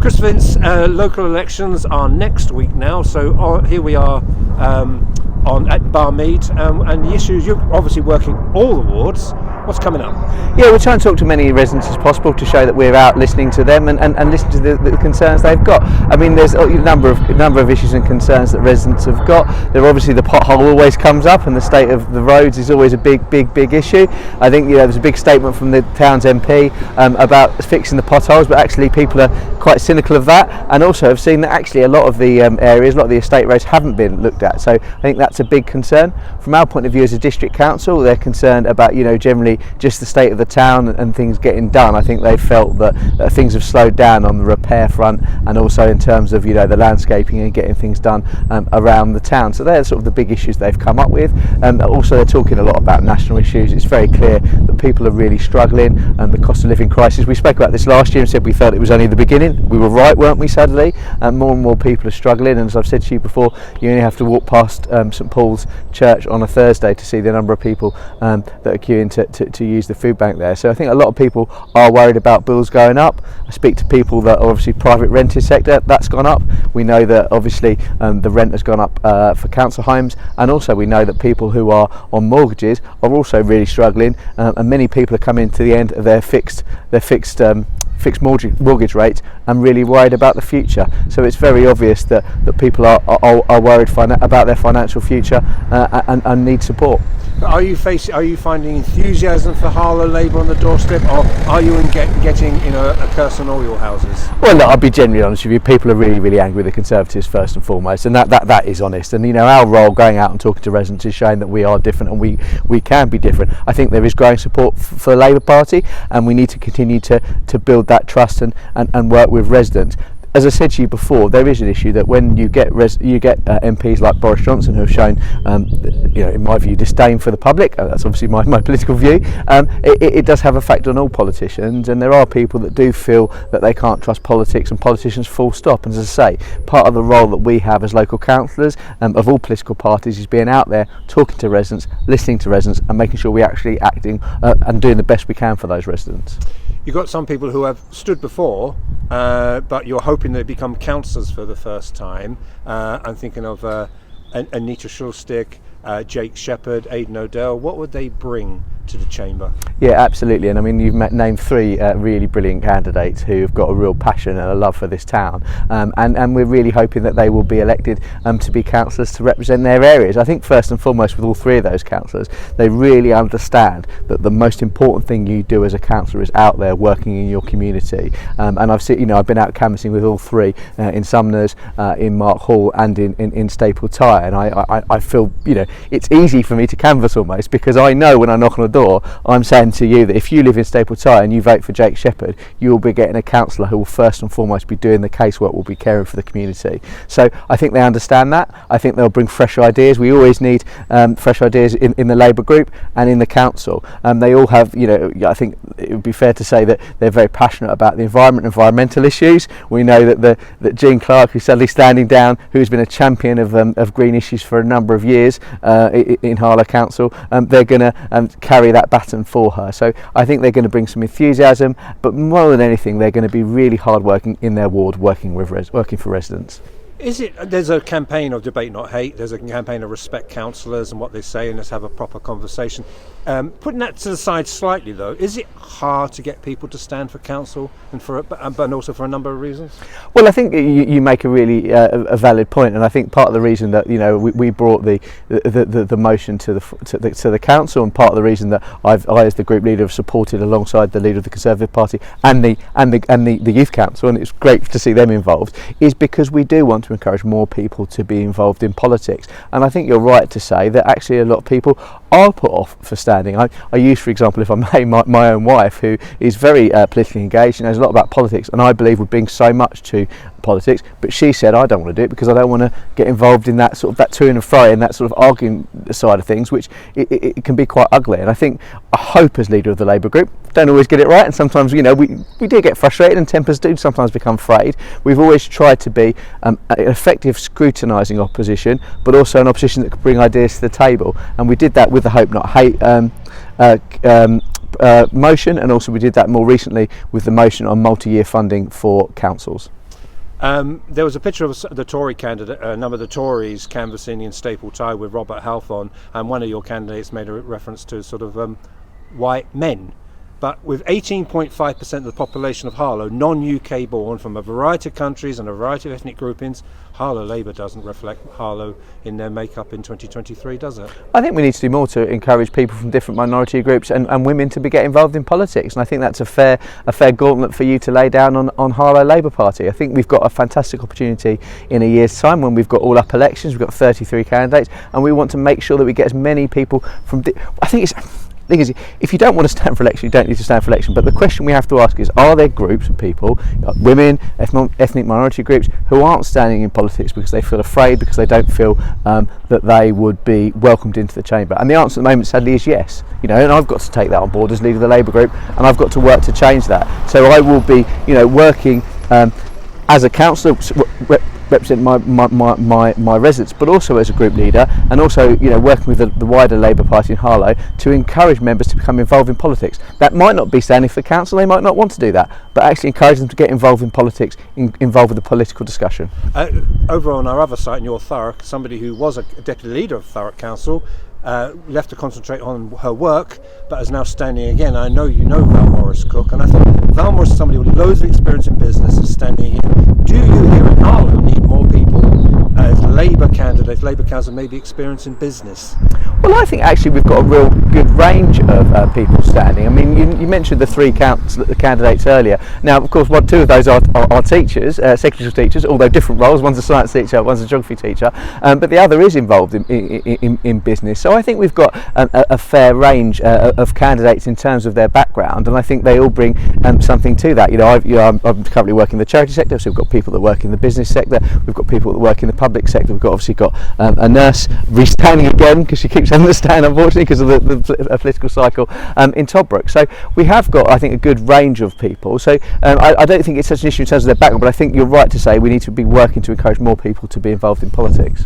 Chris Vince, local elections are next week now, so here we are at Barmead, and the issues, you're obviously working all the wards. What's coming up? Yeah, we're trying to talk to many residents as possible to show that we're out listening to them and listening to the concerns they've got. I mean, there's a number of issues and concerns that residents have got. There obviously the pothole always comes up, and the state of the roads is always a big issue. I think there's a big statement from the town's MP about fixing the potholes, but actually people are quite cynical of that, and also have seen that actually a lot of the areas, a lot of the estate roads haven't been looked at. So I think that's a big concern. From our point of view as a district council, they're concerned about generally just the state of the town and things getting done. I think they felt that things have slowed down on the repair front, and also in terms of the landscaping and getting things done around the town. So they're sort of the big issues they've come up with. Also they're talking a lot about national issues. It's very clear that people are really struggling, and the cost of living crisis. We spoke about this last year and said we felt it was only the beginning. We were right, weren't we, sadly? More and more people are struggling, and as I've said to you before, you only have to walk past St Paul's Church on a Thursday to see the number of people that are queuing to use the food bank there. So I think a lot of people are worried about bills going up. I speak to people that are obviously private rented sector, that's gone up. We know that obviously the rent has gone up for council homes, and also we know that people who are on mortgages are also really struggling, and many people are coming to the end of their fixed mortgage rates and really worried about the future. So it's very obvious that people are worried about their financial future and need support. Are you finding enthusiasm for Harlow Labour on the doorstep, or are you getting a curse on all your houses? Well, look, I'll be genuinely honest with you. People are really angry with the Conservatives first and foremost, and that is honest. And our role going out and talking to residents is showing that we are different, and we can be different. I think there is growing support for the Labour Party, and we need to continue to build that trust and work with residents. As I said to you before, there is an issue that when you get MPs like Boris Johnson, who have shown, in my view, disdain for the public. That's obviously my political view. It does have effect on all politicians, and there are people that do feel that they can't trust politics and politicians full stop. And as I say, part of the role that we have as local councillors of all political parties is being out there, talking to residents, listening to residents, and making sure we're actually acting and doing the best we can for those residents. You've got some people who have stood before, but you're hoping they become councillors for the first time. I'm thinking of Anita Schulstick, Jake Shepherd, Aidan O'Dell. What would they bring to the chamber? Yeah, absolutely. And I mean, you've named three really brilliant candidates who have got a real passion and a love for this town, and we're really hoping that they will be elected to be councillors to represent their areas. I think first and foremost with all three of those councillors, they really understand that the most important thing you do as a councillor is out there working in your community. And I've seen, I've been out canvassing with all three in Sumners, in Mark Hall, and in Staple Tyre, and I feel it's easy for me to canvass almost, because I know when I knock on a door, I'm saying to you that if you live in Staple Tyre and you vote for Jake Shepherd, you will be getting a councillor who will first and foremost be doing the casework, will be caring for the community. So I think they understand that. I think they'll bring fresh ideas. We always need fresh ideas in the Labour group and in the council. They all have, I think it would be fair to say that they're very passionate about the environmental issues. We know that Jean Clark, who's sadly standing down, who's been a champion of green issues for a number of years in Harlow Council, they're going to carry that baton for her. So I think they're going to bring some enthusiasm, but more than anything, they're going to be really hard working in their ward, working for residents. There's a campaign of debate, not hate. There's a campaign of respect councillors and what they say, and let's have a proper conversation. Putting that to the side slightly, though, is it hard to get people to stand for council, but also for a number of reasons? Well, I think you make a really a valid point, and I think part of the reason that we brought the motion to the council, and part of the reason that I as the group leader have supported alongside the leader of the Conservative Party and the youth council, and it's great to see them involved, is because we do want to encourage more people to be involved in politics. And I think you're right to say that actually a lot of people are put off for standing. I use, for example, if I may, my own wife, who is very politically engaged and knows a lot about politics, and I believe would bring so much to politics, but she said, I don't want to do it because I don't want to get involved in that sort of that to and fro and that sort of arguing side of things, which it can be quite ugly. And I think, I hope as leader of the Labour group, don't always get it right, and sometimes we do get frustrated and tempers do sometimes become frayed. We've always tried to be an effective scrutinising opposition, but also an opposition that could bring ideas to the table, and we did that with the Hope Not Hate motion, and also we did that more recently with the motion on multi-year funding for councils. There was a picture of the Tory candidate, a number of the Tories canvassing in staple tie with Robert Halfon, and one of your candidates made a reference to sort of white men. But with 18.5% of the population of Harlow non-UK born from a variety of countries and a variety of ethnic groupings, Harlow Labour doesn't reflect Harlow in their makeup in 2023, does it? I think we need to do more to encourage people from different minority groups and women to get involved in politics, and I think that's a fair gauntlet for you to lay down on Harlow Labour Party. I think we've got a fantastic opportunity in a year's time when we've got all up elections. We've got 33 candidates, and we want to make sure that we get as many people from I think it's the thing is, if you don't want to stand for election, you don't need to stand for election. But the question we have to ask is, are there groups of people, women, ethnic minority groups, who aren't standing in politics because they feel afraid, because they don't feel that they would be welcomed into the chamber? And the answer at the moment, sadly, is yes. And I've got to take that on board as leader of the Labour group, and I've got to work to change that. So I will be, working as a councillor, represent my residents, but also as a group leader, and also working with the wider Labour Party in Harlow to encourage members to become involved in politics. That might not be standing for council, they might not want to do that, but actually encourage them to get involved in politics, involved with the political discussion. Over on our other site in your Thurrock, somebody who was a deputy leader of Thurrock Council left to concentrate on her work, but is now standing again. I know you know Val Morris Cook, and I thought Val Morris is somebody with loads of experience in business is standing again. Do you here in Harlow need more people as Labour candidates, Labour council, maybe experience in business? Well, I think actually we've got a real good range of people standing. I mean, you mentioned the three candidates earlier. Now, of course, two of those are teachers, secondary school teachers, although different roles. One's a science teacher, one's a geography teacher, but the other is involved in business. So I think we've got a fair range of candidates in terms of their background, and I think they all bring something to that. I'm currently working in the charity sector, so we've got people that work in the business sector, we've got people that work in the public sector, we've obviously got a nurse restanding again because she keeps having to stand, unfortunately, because of the political cycle in Toddbrook. So we have got, I think, a good range of people. So I don't think it's such an issue in terms of their background, but I think you're right to say we need to be working to encourage more people to be involved in politics.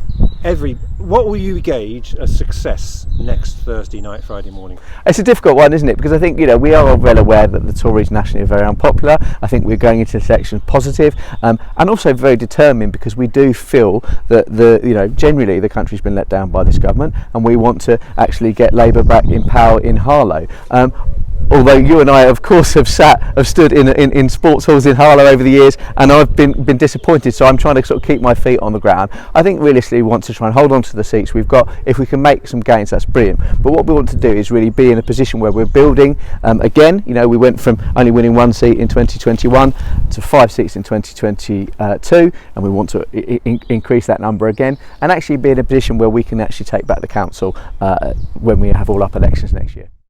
What will you gauge as success next Thursday night, Friday morning? It's a difficult one, isn't it? Because I think we are well aware that the Tories nationally are very unpopular. I think we're going into this election positive, and also very determined, because we do feel that generally the country's been let down by this government, and we want to actually get Labour back in power in Harlow. Although you and I, of course, have stood in sports halls in Harlow over the years, and I've been disappointed. So I'm trying to sort of keep my feet on the ground. I think realistically we want to try and hold on to the seats we've got. If we can make some gains, that's brilliant. But what we want to do is really be in a position where we're building again. We went from only winning one seat in 2021 to 5 seats in 2022, and we want to increase that number again, and actually be in a position where we can actually take back the council when we have all up elections next year.